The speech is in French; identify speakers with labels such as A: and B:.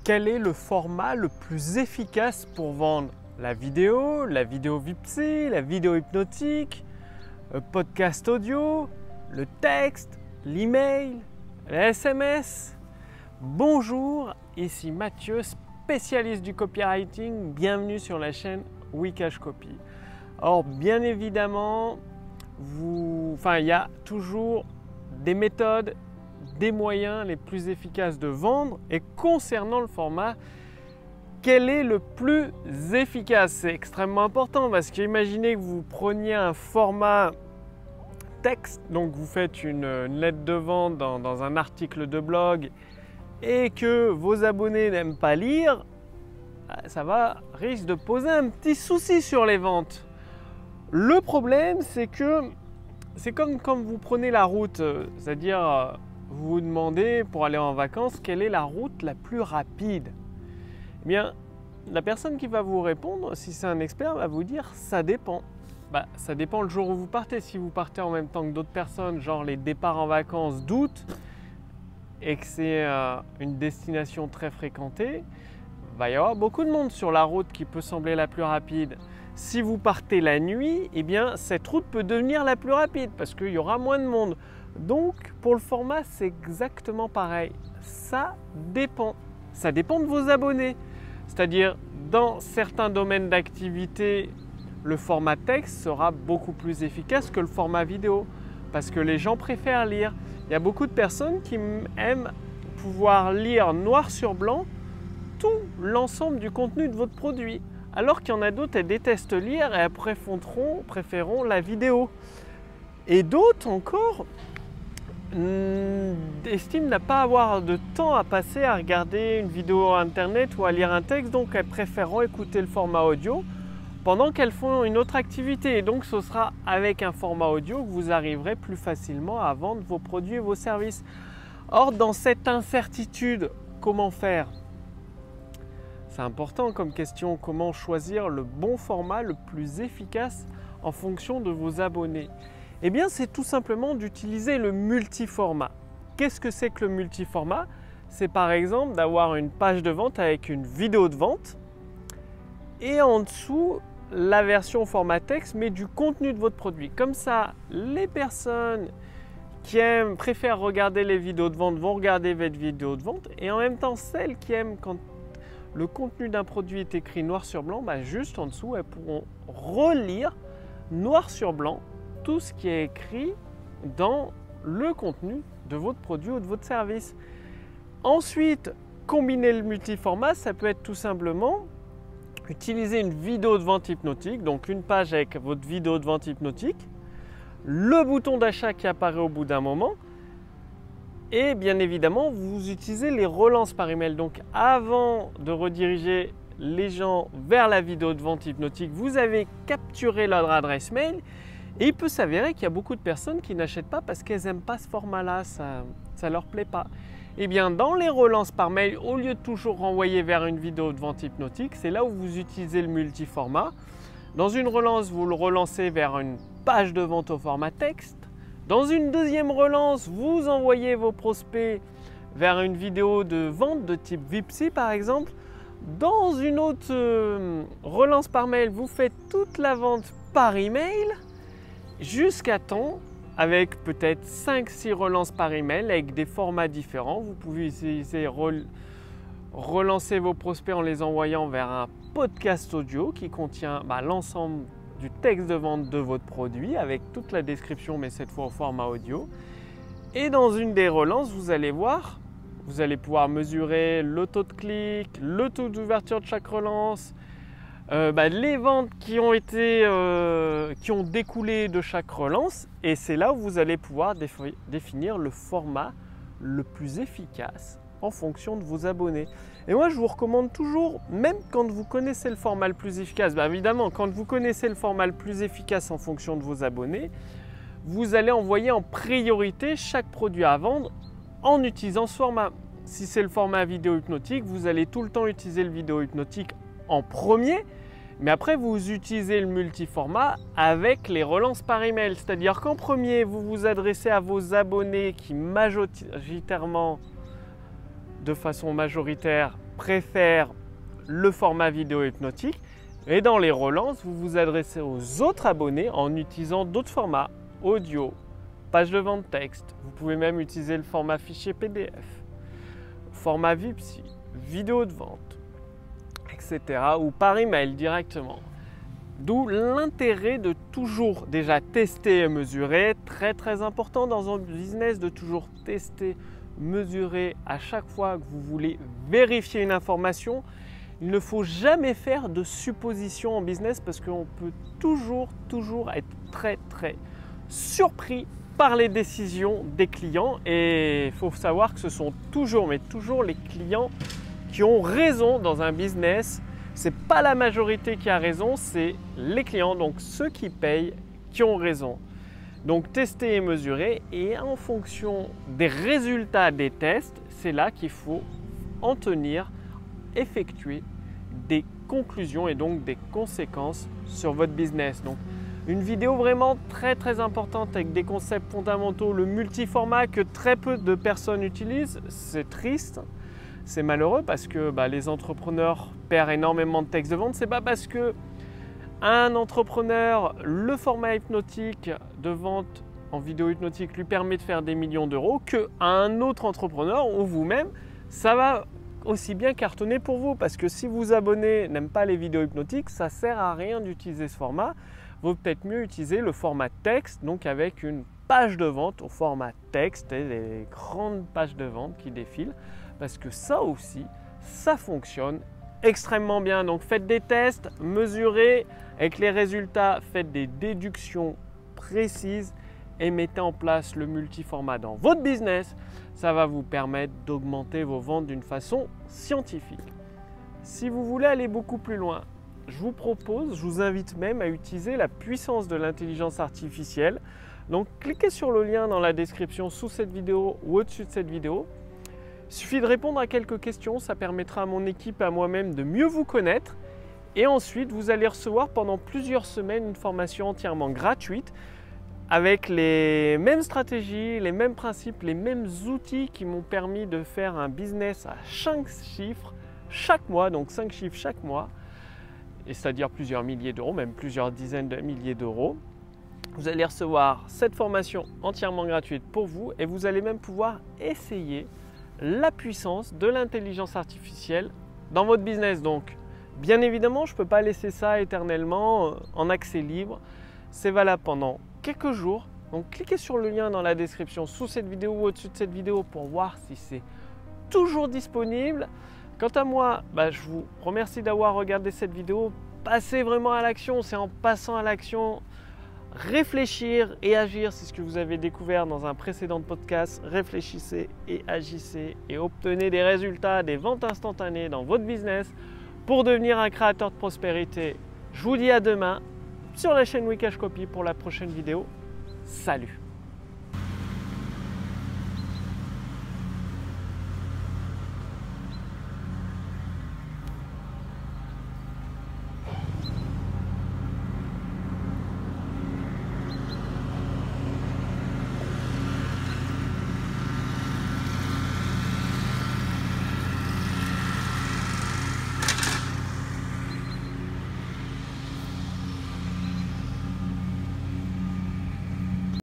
A: Quel est le format le plus efficace pour vendre la vidéo VIPsy, la vidéo hypnotique, le podcast audio, le texte, l'email, les SMS? Bonjour, ici Mathieu, spécialiste du copywriting. Bienvenue sur la chaîne Wikash Copy. Alors bien évidemment, il y a toujours des méthodes, des moyens les plus efficaces de vendre. Et concernant le format, quel est le plus efficace? C'est extrêmement important parce qu'imaginez que vous preniez un format texte, donc vous faites une lettre de vente dans un article de blog et que vos abonnés n'aiment pas lire, ça risque de poser un petit souci sur les ventes. Le problème, c'est que c'est comme quand vous prenez la route, c'est-à-dire vous vous demandez pour aller en vacances quelle est la route la plus rapide. Eh bien, la personne qui va vous répondre, si c'est un expert, va vous dire ça dépend. Ça dépend le jour où vous partez. Si vous partez en même temps que d'autres personnes, genre les départs en vacances d'août, et que c'est une destination très fréquentée, il va y avoir beaucoup de monde sur la route qui peut sembler la plus rapide. Si vous partez la nuit, eh bien, cette route peut devenir la plus rapide parce qu'il y aura moins de monde. Donc, pour le format, c'est exactement pareil. Ça dépend. Ça dépend de vos abonnés. C'est-à-dire, dans certains domaines d'activité, le format texte sera beaucoup plus efficace que le format vidéo parce que les gens préfèrent lire. Il y a beaucoup de personnes qui aiment pouvoir lire noir sur blanc tout l'ensemble du contenu de votre produit. Alors qu'il y en a d'autres, elles détestent lire et elles préféreront la vidéo. Et d'autres encore estiment ne pas avoir de temps à passer à regarder une vidéo internet ou à lire un texte, donc elles préféreront écouter le format audio pendant qu'elles font une autre activité. Et donc ce sera avec un format audio que vous arriverez plus facilement à vendre vos produits et vos services. Or, dans cette incertitude, comment faire? C'est important comme question, comment choisir le bon format le plus efficace en fonction de vos abonnés? Eh bien, c'est tout simplement d'utiliser le multiformat. Qu'est-ce que c'est que le multiformat? C'est par exemple d'avoir une page de vente avec une vidéo de vente et en dessous, la version format texte, mais du contenu de votre produit. Comme ça, les personnes qui préfèrent regarder les vidéos de vente vont regarder votre vidéo de vente et en même temps, celles qui aiment quand le contenu d'un produit est écrit noir sur blanc, juste en dessous, elles pourront relire noir sur blanc tout ce qui est écrit dans le contenu de votre produit ou de votre service. Ensuite, combiner le multiformat, ça peut être tout simplement utiliser une vidéo de vente hypnotique, donc une page avec votre vidéo de vente hypnotique, le bouton d'achat qui apparaît au bout d'un moment, et bien évidemment, vous utilisez les relances par email. Donc avant de rediriger les gens vers la vidéo de vente hypnotique, vous avez capturé leur adresse mail. Et il peut s'avérer qu'il y a beaucoup de personnes qui n'achètent pas parce qu'elles n'aiment pas ce format-là, ça ne leur plaît pas. Eh bien, dans les relances par mail, au lieu de toujours renvoyer vers une vidéo de vente hypnotique, c'est là où vous utilisez le multiformat. Dans une relance, vous le relancez vers une page de vente au format texte. Dans une deuxième relance, vous envoyez vos prospects vers une vidéo de vente de type VIPsy par exemple. Dans une autre relance par mail, vous faites toute la vente par email. Jusqu'à temps, avec peut-être 5-6 relances par email avec des formats différents. Vous pouvez essayer relancer vos prospects en les envoyant vers un podcast audio qui contient l'ensemble du texte de vente de votre produit avec toute la description, mais cette fois au format audio. Et dans une des relances, vous allez voir, vous allez pouvoir mesurer le taux de clic, le taux d'ouverture de chaque relance, les ventes qui ont découlé de chaque relance, et c'est là où vous allez pouvoir définir le format le plus efficace en fonction de vos abonnés. Et moi je vous recommande toujours, même quand vous connaissez le format le plus efficace, évidemment quand vous connaissez le format le plus efficace en fonction de vos abonnés, vous allez envoyer en priorité chaque produit à vendre en utilisant ce format. Si c'est le format vidéo hypnotique, vous allez tout le temps utiliser le vidéo hypnotique en premier, mais après vous utilisez le multiformat avec les relances par email. C'est-à-dire qu'en premier, vous vous adressez à vos abonnés qui majoritairement, de façon majoritaire, préfèrent le format vidéo hypnotique. Et dans les relances, vous vous adressez aux autres abonnés en utilisant d'autres formats, audio, page de vente texte. Vous pouvez même utiliser le format fichier PDF, format VIPSI, vidéo de vente, etc. ou par email directement. D'où l'intérêt de toujours déjà tester et mesurer. Très important dans un business de toujours tester, mesurer à chaque fois que vous voulez vérifier une information. Il ne faut jamais faire de suppositions en business parce qu'on peut toujours être très surpris par les décisions des clients. Et il faut savoir que ce sont toujours les clients qui ont raison dans un business. Ce n'est pas la majorité qui a raison, c'est les clients, donc ceux qui payent, qui ont raison. Donc tester et mesurer, et en fonction des résultats des tests, c'est là qu'il faut en tenir, effectuer des conclusions et donc des conséquences sur votre business. Donc une vidéo vraiment très importante avec des concepts fondamentaux, le multiformat que très peu de personnes utilisent, c'est triste. C'est malheureux parce que les entrepreneurs perdent énormément de textes de vente. C'est pas parce que un entrepreneur, le format hypnotique de vente en vidéo hypnotique lui permet de faire des millions d'euros qu'un autre entrepreneur ou vous-même, ça va aussi bien cartonner pour vous. Parce que si vos abonnés n'aiment pas les vidéos hypnotiques, ça ne sert à rien d'utiliser ce format. Il vaut peut-être mieux utiliser le format texte, donc avec une page de vente au format texte et les grandes pages de vente qui défilent. Parce que ça aussi, ça fonctionne extrêmement bien. Donc faites des tests, mesurez avec les résultats, faites des déductions précises et mettez en place le multiformat dans votre business. Ça va vous permettre d'augmenter vos ventes d'une façon scientifique. Si vous voulez aller beaucoup plus loin, je vous invite même à utiliser la puissance de l'intelligence artificielle. Donc cliquez sur le lien dans la description sous cette vidéo ou au-dessus de cette vidéo. Il suffit de répondre à quelques questions, ça permettra à mon équipe et à moi-même de mieux vous connaître. Et ensuite, vous allez recevoir pendant plusieurs semaines une formation entièrement gratuite avec les mêmes stratégies, les mêmes principes, les mêmes outils qui m'ont permis de faire un business à 5 chiffres chaque mois, donc 5 chiffres chaque mois, et c'est-à-dire plusieurs milliers d'euros, même plusieurs dizaines de milliers d'euros. Vous allez recevoir cette formation entièrement gratuite pour vous et vous allez même pouvoir essayer la puissance de l'intelligence artificielle dans votre business. Donc, bien évidemment, je ne peux pas laisser ça éternellement en accès libre. C'est valable pendant quelques jours. Donc, cliquez sur le lien dans la description sous cette vidéo ou au-dessus de cette vidéo pour voir si c'est toujours disponible. Quant à moi, je vous remercie d'avoir regardé cette vidéo. Passez vraiment à l'action. C'est en passant à l'action. Réfléchir et agir, c'est ce que vous avez découvert dans un précédent podcast. Réfléchissez et agissez et obtenez des résultats, des ventes instantanées dans votre business pour devenir un créateur de prospérité. Je vous dis à demain sur la chaîne Wikash Copy pour la prochaine vidéo. Salut!